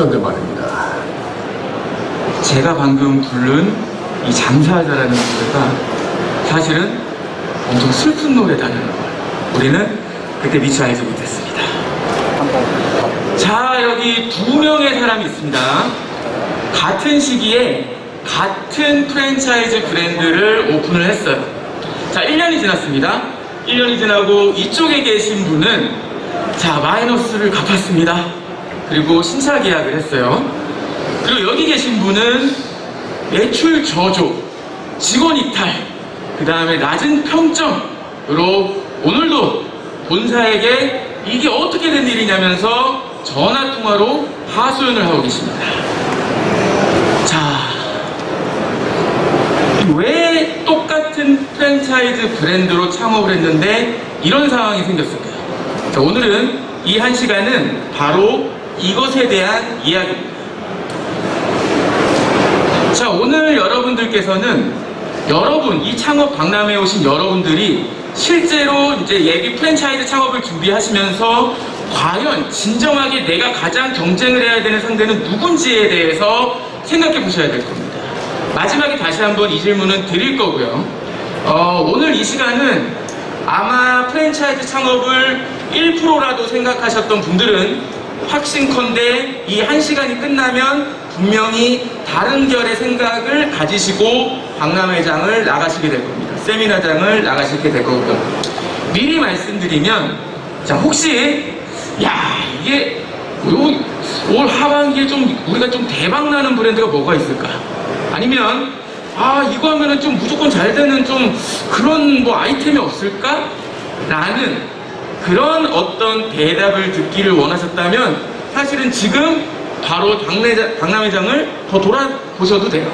그런데 말입니다. 제가 방금 부른 이 잠수하자라는 노래가 사실은 엄청 슬픈 노래다는 걸 우리는 그때 미처 알지 못했습니다. 자, 여기 두 명의 사람이 있습니다. 같은 시기에 같은 프랜차이즈 브랜드를 오픈을 했어요. 자, 1년이 지났습니다. 1년이 지나고 이쪽에 계신 분은 자, 마이너스를 갚았습니다. 그리고 신차 계약을 했어요. 그리고 여기 계신 분은 매출 저조, 직원 이탈, 그 다음에 낮은 평점으로 오늘도 본사에게 이게 어떻게 된 일이냐면서 전화통화로 하소연을 하고 계십니다. 자, 왜 똑같은 프랜차이즈 브랜드로 창업을 했는데 이런 상황이 생겼을까요? 자, 오늘은 이 한 시간은 바로 이것에 대한 이야기입니다. 자, 오늘 여러분들께서는 이 창업 박람회에 오신 여러분들이 실제로 이제 예비 프랜차이즈 창업을 준비하시면서 과연 진정하게 내가 가장 경쟁을 해야 되는 상대는 누군지에 대해서 생각해 보셔야 될 겁니다. 마지막에 다시 한번 이 질문은 드릴 거고요. 오늘 이 시간은 아마 프랜차이즈 창업을 1%라도 생각하셨던 분들은 확신컨대 이 한 시간이 끝나면 분명히 다른 결의 생각을 가지시고 박람회장을 나가시게 될 겁니다. 세미나장을 나가시게 될 거고요. 미리 말씀드리면, 자, 혹시 이게 올 하반기에 좀 우리가 좀 대박나는 브랜드가 뭐가 있을까? 아니면 이거 하면은 좀 무조건 잘 되는 좀 그런 뭐 아이템이 없을까? 라는 그런 어떤 대답을 듣기를 원하셨다면 사실은 지금 바로 박람회장을 더 돌아보셔도 돼요.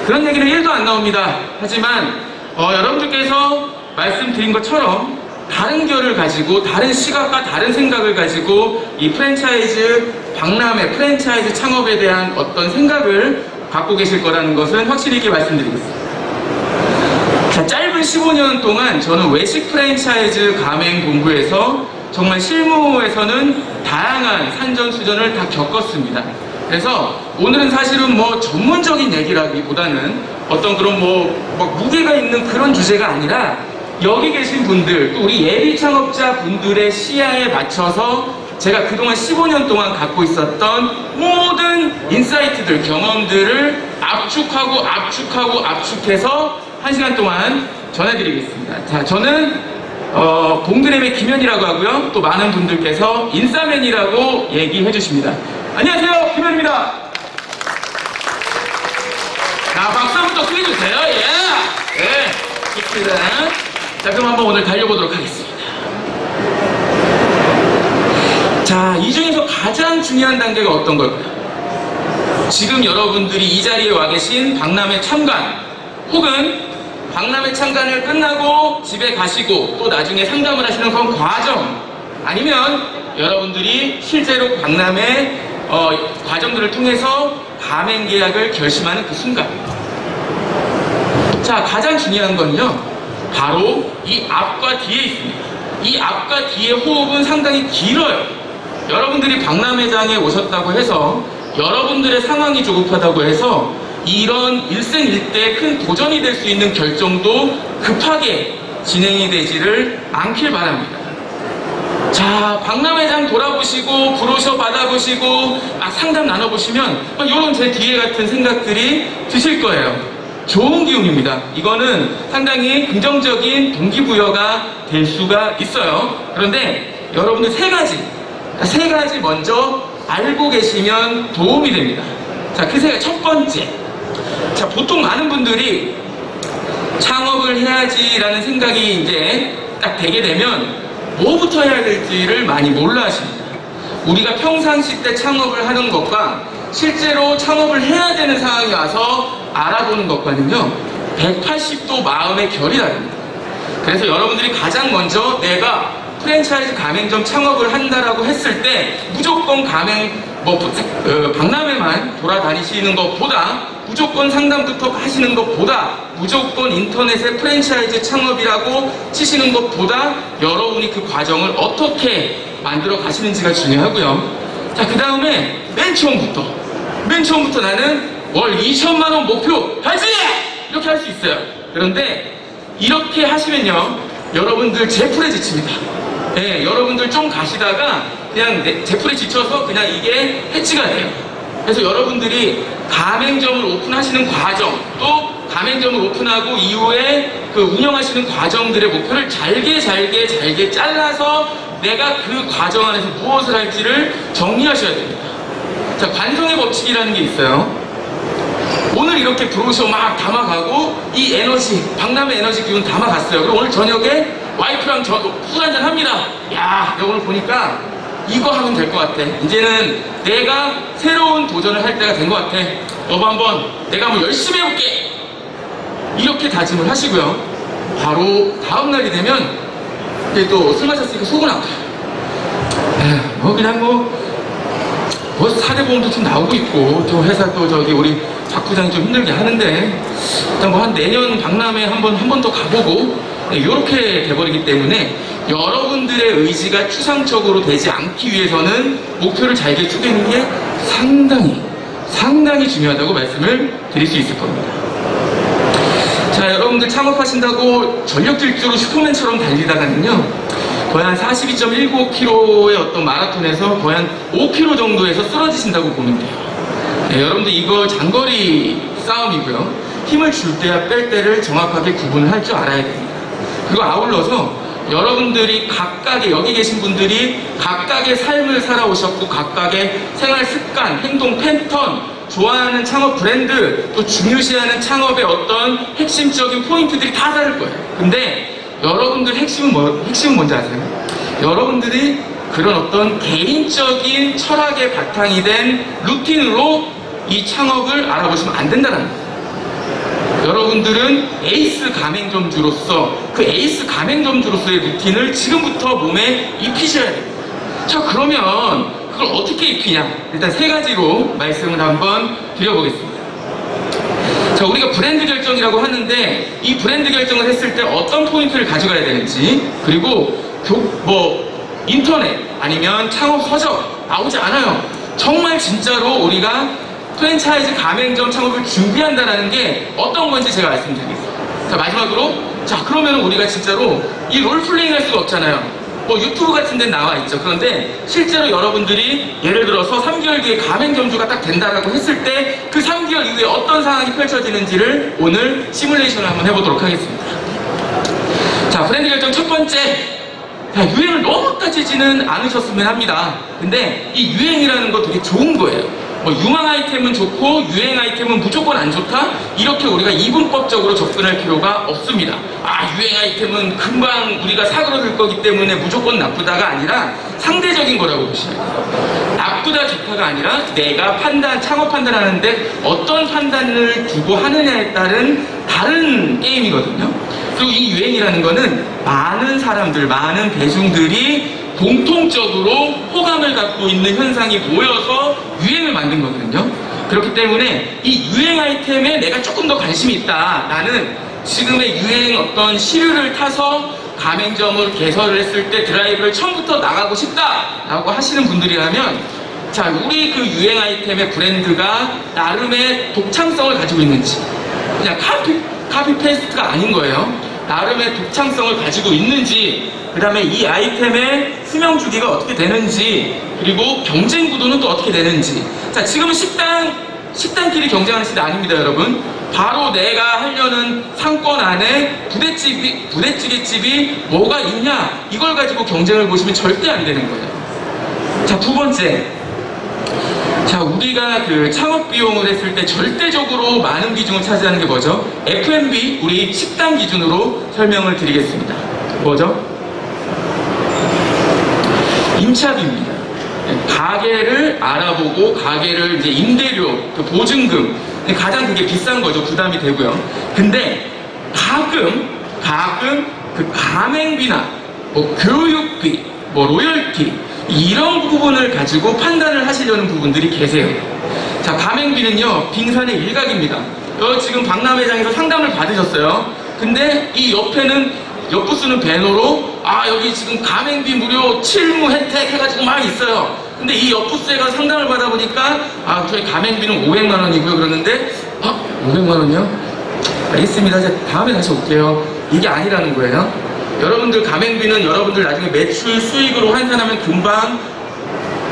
그런 얘기는 1도 안 나옵니다. 하지만 여러분들께서 말씀드린 것처럼 다른 결을 가지고 다른 시각과 다른 생각을 가지고 이 프랜차이즈 박람회, 프랜차이즈 창업에 대한 어떤 생각을 갖고 계실 거라는 것은 확실히 있게 말씀드리겠습니다. 자, 짧은 15년 동안 저는 외식 프랜차이즈 가맹 본부에서 정말 실무에서는 다양한 산전수전을 다 겪었습니다. 그래서 오늘은 사실은 뭐 전문적인 얘기라기보다는 어떤 그런 막 무게가 있는 그런 주제가 아니라 여기 계신 분들, 또 우리 예비 창업자 분들의 시야에 맞춰서 제가 그동안 15년 동안 갖고 있었던 모든 인사이트들, 경험들을 압축해서 1시간 동안 전해드리겠습니다. 자, 저는 봉드램의 김현이라고 하고요. 또 많은 분들께서 인싸맨이라고 얘기해 주십니다. 안녕하세요, 김현입니다. 자, 박수 한번 더 크게 주세요. 예. 네, 좋습니다. 자, 그럼 한번 오늘 달려보도록 하겠습니다. 자, 이 중에서 가장 중요한 단계가 어떤 걸까요? 지금 여러분들이 이 자리에 와 계신 박람회 참관, 혹은 박람회 참관을 끝나고 집에 가시고 또 나중에 상담을 하시는 그런 과정, 아니면 여러분들이 실제로 박람회 과정들을 통해서 가맹 계약을 결심하는 그 순간입니다. 자, 가장 중요한 건요, 바로 이 앞과 뒤에 있습니다. 이 앞과 뒤의 호흡은 상당히 길어요. 여러분들이 박람회장에 오셨다고 해서, 여러분들의 상황이 조급하다고 해서 이런 일생일대 큰 도전이 될 수 있는 결정도 급하게 진행이 되지를 않길 바랍니다. 자, 박람회장 돌아보시고 브로셔 받아보시고 상담 나눠보시면 이런 제 뒤에 같은 생각들이 드실 거예요. 좋은 기운입니다. 이거는 상당히 긍정적인 동기부여가 될 수가 있어요. 그런데 여러분들 세 가지 먼저 알고 계시면 도움이 됩니다. 자, 그 첫 번째, 자, 보통 많은 분들이 창업을 해야지라는 생각이 이제 딱 되게 되면 뭐부터 해야 될지를 많이 몰라 하십니다. 우리가 평상시 때 창업을 하는 것과 실제로 창업을 해야 되는 상황이 와서 알아보는 것과는요, 180도 마음의 결이 다릅니다. 그래서 여러분들이 가장 먼저 내가 프랜차이즈 가맹점 창업을 한다라고 했을 때 무조건 박람회만 돌아다니시는 것보다, 무조건 상담부터 하시는 것보다, 무조건 인터넷에 프랜차이즈 창업이라고 치시는 것보다 여러분이 그 과정을 어떻게 만들어 가시는지가 중요하고요. 자, 그 다음에 맨 처음부터 나는 월 2천만 원 목표 달성! 이렇게 할 수 있어요. 그런데 이렇게 하시면요, 여러분들 제풀에 지칩니다. 예, 여러분들 좀 가시다가 그냥 제풀에 지쳐서 그냥 이게 해치가 돼요. 그래서 여러분들이 가맹점을 오픈하시는 과정, 또 가맹점을 오픈하고 이후에 그 운영하시는 과정들의 목표를 잘게 잘라서 내가 그 과정 안에서 무엇을 할지를 정리하셔야 됩니다. 자, 관성의 법칙이라는 게 있어요. 오늘 이렇게 브로셔 막 담아가고 이 에너지, 박람회 에너지 기운 담아갔어요. 그리고 오늘 저녁에 와이프랑 술 한잔 합니다. 야, 내가 오늘 보니까 이거 하면 될 것 같아. 이제는 내가 새로운 도전을 할 때가 된 것 같아. 여보, 내가 한번 열심히 해볼게. 이렇게 다짐을 하시고요. 바로 다음날이 되면 또 술 마셨으니까 속은 아파요. 그냥 사대보험도 좀 나오고 있고, 또 회사 또 우리 박 부장이 좀 힘들게 하는데, 일단 한 내년 박람회 한 번 더 가보고, 이렇게 돼버리기 때문에 여러분들의 의지가 추상적으로 되지 않기 위해서는 목표를 잘게 쪼개는 게 상당히 중요하다고 말씀을 드릴 수 있을 겁니다. 자, 여러분들 창업하신다고 전력 질주로 슈퍼맨처럼 달리다가는요, 거의 한 42.195km의 어떤 마라톤에서 거의 한 5km 정도에서 쓰러지신다고 보면 돼요. 네, 여러분들 이거 장거리 싸움이고요. 힘을 줄 때와 뺄 때를 정확하게 구분을 할 줄 알아야 됩니다. 그리고 아울러서 여러분들이 각각의, 여기 계신 분들이 각각의 삶을 살아오셨고 각각의 생활 습관, 행동 패턴, 좋아하는 창업 브랜드, 또 중요시하는 창업의 어떤 핵심적인 포인트들이 다 다를 거예요. 근데 여러분들 핵심은 뭔지 아세요? 여러분들이 그런 어떤 개인적인 철학의 바탕이 된 루틴으로 이 창업을 알아보시면 안 된다는 거예요. 여러분들은 에이스 가맹점주로서 그 에이스 가맹점주로서의 루틴을 지금부터 몸에 입히셔야 돼요. 자, 그러면 그걸 어떻게 입히냐? 일단 세 가지로 말씀을 한번 드려보겠습니다. 자, 우리가 브랜드 결정이라고 하는데 이 브랜드 결정을 했을 때 어떤 포인트를 가져가야 되는지, 그리고 인터넷 아니면 창업 서적 나오지 않아요. 정말 진짜로 우리가 프랜차이즈 가맹점 창업을 준비한다는 게 어떤 건지 제가 말씀드리겠습니다. 자, 마지막으로, 자, 그러면 우리가 진짜로 이 롤플레잉 할 수가 없잖아요. 유튜브 같은 데 나와 있죠. 그런데 실제로 여러분들이 예를 들어서 3개월 뒤에 가맹점주가 딱 된다라고 했을 때 그 3개월 이후에 어떤 상황이 펼쳐지는지를 오늘 시뮬레이션을 한번 해보도록 하겠습니다. 자, 브랜드 결정 첫 번째. 자, 유행을 너무 따지지는 않으셨으면 합니다. 근데 이 유행이라는 거 되게 좋은 거예요. 유망 아이템은 좋고 유행 아이템은 무조건 안 좋다? 이렇게 우리가 이분법적으로 접근할 필요가 없습니다. 유행 아이템은 금방 우리가 사그러들 거기 때문에 무조건 나쁘다가 아니라 상대적인 거라고 보시면 돼요. 나쁘다 좋다가 아니라 내가 창업 판단하는데 어떤 판단을 두고 하느냐에 따른 다른 게임이거든요. 그리고 이 유행이라는 거는 많은 사람들, 많은 대중들이 공통적으로 호감을 갖고 있는 현상이 모여서 유행을 만든 거거든요. 그렇기 때문에 이 유행 아이템에 내가 조금 더 관심이 있다. 나는 지금의 유행 어떤 시류를 타서 가맹점을 개설을 했을 때 드라이브를 처음부터 나가고 싶다라고 하시는 분들이라면, 자, 우리 그 유행 아이템의 브랜드가 나름의 독창성을 가지고 있는지, 그냥 카피 페이스트가 아닌 거예요. 나름의 독창성을 가지고 있는지, 그 다음에 이 아이템의 수명 주기가 어떻게 되는지, 그리고 경쟁 구도는 또 어떻게 되는지. 자, 지금은 식당끼리 경쟁하는 시대 아닙니다, 여러분. 바로 내가 하려는 상권 안에 부대찌개집이 뭐가 있냐, 이걸 가지고 경쟁을 보시면 절대 안 되는 거예요. 자, 두 번째. 자, 우리가 그 창업 비용을 했을 때 절대적으로 많은 비중을 차지하는 게 뭐죠? F&B, 우리 식당 기준으로 설명을 드리겠습니다. 뭐죠? 임차비입니다. 가게를 알아보고 가게를 이제 임대료, 그 보증금, 가장 그게 비싼 거죠. 부담이 되고요. 근데 가끔 그 가맹비나 교육비, 로열티, 이런 부분을 가지고 판단을 하시려는 부분들이 계세요. 자, 가맹비는요, 빙산의 일각입니다. 지금 박람회장에서 상담을 받으셨어요. 근데 이 옆부스는 배너로 여기 지금 가맹비 무료 7무 혜택 해가지고 막 있어요. 근데 이 옆부스가 상담을 받아보니까 저희 가맹비는 500만 원이고요. 그러는데 500만 원이요? 알겠습니다. 이제 다음에 다시 올게요. 이게 아니라는 거예요. 여러분들 가맹비는 여러분들 나중에 매출 수익으로 환산하면 금방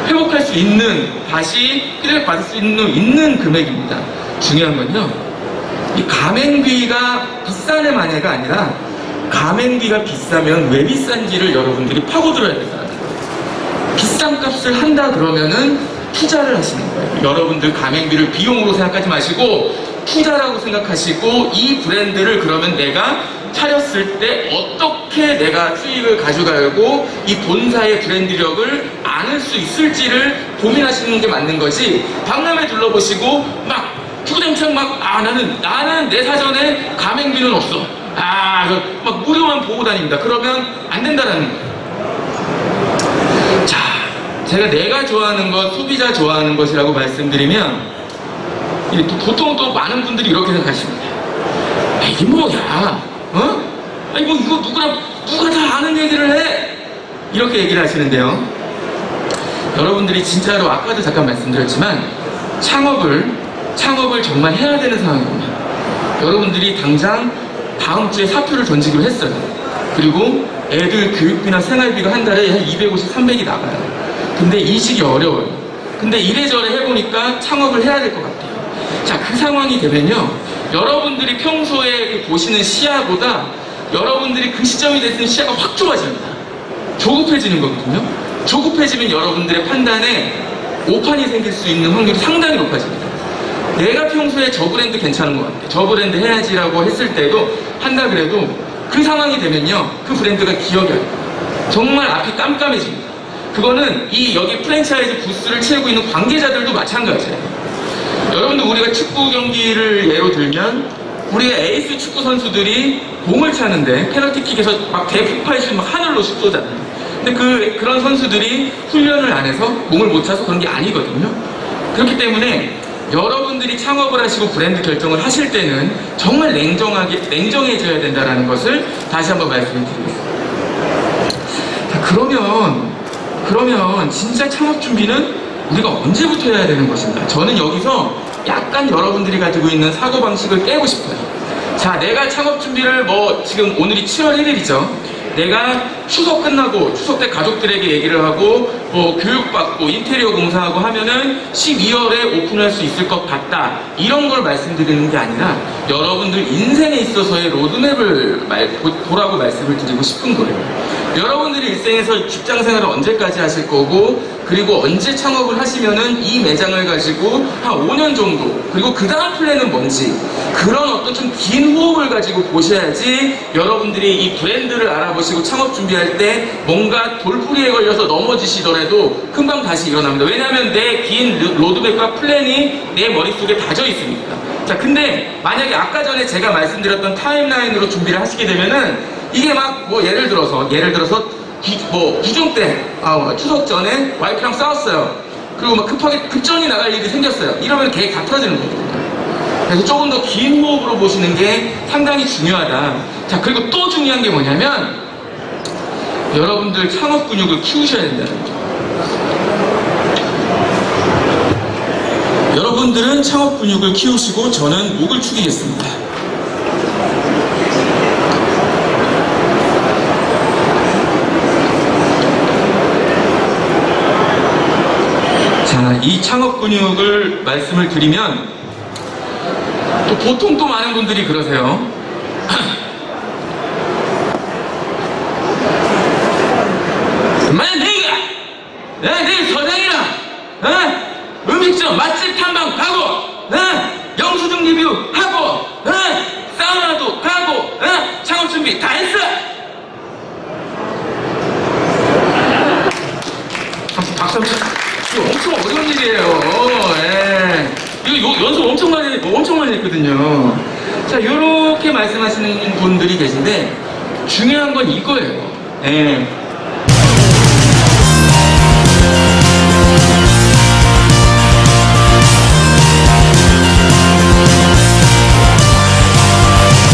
회복할 수 있는, 다시 피드백 받을 수 있는 금액입니다. 중요한 건요, 이 가맹비가 비싼 애 만해가 아니라 가맹비가 비싸면 왜 비싼지를 여러분들이 파고들어야 된다. 비싼 값을 한다 그러면은 투자를 하시는 거예요. 여러분들 가맹비를 비용으로 생각하지 마시고 투자라고 생각하시고, 이 브랜드를 그러면 내가 차렸을 때 어떻게 내가 수익을 가져가고 이 본사의 브랜드력을 안을 수 있을지를 고민하시는 게 맞는 거지, 박람회 둘러보시고 막 주구장창 막 나는 내 사전에 가맹비는 없어, 막 무료만 보고 다닙니다. 그러면 안 된다라는 거예요. 자, 제가 내가 좋아하는 것, 소비자 좋아하는 것이라고 말씀드리면 보통 또 많은 분들이 이렇게 생각하십니다. 이게 뭐야? 이거 누가 다 아는 얘기를 해? 이렇게 얘기를 하시는데요. 여러분들이 진짜로 아까도 잠깐 말씀드렸지만 창업을 정말 해야 되는 상황입니다. 여러분들이 당장 다음 주에 사표를 던지기로 했어요. 그리고 애들 교육비나 생활비가 한 달에 한 250, 300이 나가요. 근데 인식이 어려워요. 근데 이래저래 해보니까 창업을 해야 될 것 같아요. 자, 그 상황이 되면요, 여러분들이 평소에 보시는 시야보다 여러분들이 그 시점이 됐을 때 시야가 확 좁아집니다. 조급해지는 거거든요. 조급해지면 여러분들의 판단에 오판이 생길 수 있는 확률이 상당히 높아집니다. 내가 평소에 저 브랜드 괜찮은 것 같아, 저 브랜드 해야지라고 했을 때도 한다 그래도 그 상황이 되면요, 그 브랜드가 기억이 안 나요. 정말 앞이 깜깜해집니다. 그거는 여기 프랜차이즈 부스를 채우고 있는 관계자들도 마찬가지예요. 여러분들, 우리가 축구 경기를 예로 들면 우리가 에이스 축구 선수들이 공을 차는데 페널티킥에서 막 대폭발슛 막 하늘로 쏘잖아요. 근데 그런 선수들이 훈련을 안 해서 공을 못 차서 그런 게 아니거든요. 그렇기 때문에 여러분들이 창업을 하시고 브랜드 결정을 하실 때는 정말 냉정해져야 된다는 것을 다시 한번 말씀을 드리겠습니다. 자, 그러면 진짜 창업 준비는 우리가 언제부터 해야 되는 것인가? 저는 여기서 약간 여러분들이 가지고 있는 사고방식을 깨고 싶어요. 자, 내가 창업 준비를 지금 오늘이 7월 1일이죠. 내가 추석 끝나고 추석 때 가족들에게 얘기를 하고 교육받고 인테리어 공사하고 하면은 12월에 오픈할 수 있을 것 같다, 이런 걸 말씀드리는 게 아니라 여러분들 인생에 있어서의 로드맵을 보라고 말씀을 드리고 싶은 거예요. 여러분들이 일생에서 직장 생활을 언제까지 하실 거고, 그리고 언제 창업을 하시면은 이 매장을 가지고 한 5년 정도, 그리고 그 다음 플랜은 뭔지, 그런 어떤 좀 긴 호흡을 가지고 보셔야지 여러분들이 이 브랜드를 알아보시고 창업 준비할 때 뭔가 돌풀이에 걸려서 넘어지시더라도 금방 다시 일어납니다. 왜냐하면 내 긴 로드맵과 플랜이 내 머릿속에 다져 있으니까. 자, 근데 만약에 아까 전에 제가 말씀드렸던 타임라인으로 준비를 하시게 되면은 이게 예를 들어서 구정 때 추석 전에 와이프랑 싸웠어요. 그리고 막 급하게 급전이 나갈 일이 생겼어요. 이러면 계획 다 틀어지는 거거든요. 그래서 조금 더 긴 호흡으로 보시는 게 상당히 중요하다. 자, 그리고 또 중요한 게 뭐냐면 여러분들 창업 근육을 키우셔야 된다는 거죠. 여러분들은 창업 근육을 키우시고 저는 목을 축이겠습니다. 자, 이 창업 근육을 말씀을 드리면 보통 또 많은 분들이 그러세요. 만약 내일 서장이랑 음식점 맛집 탐방 가고 영수증 리뷰하고 사우나도 가고 창업 준비 다 했어. 박수. 이거 엄청 어려운 일이에요. 이거 연습 엄청 많이 했거든요. 자, 요렇게 말씀하시는 분들이 계신데 중요한 건 이거예요.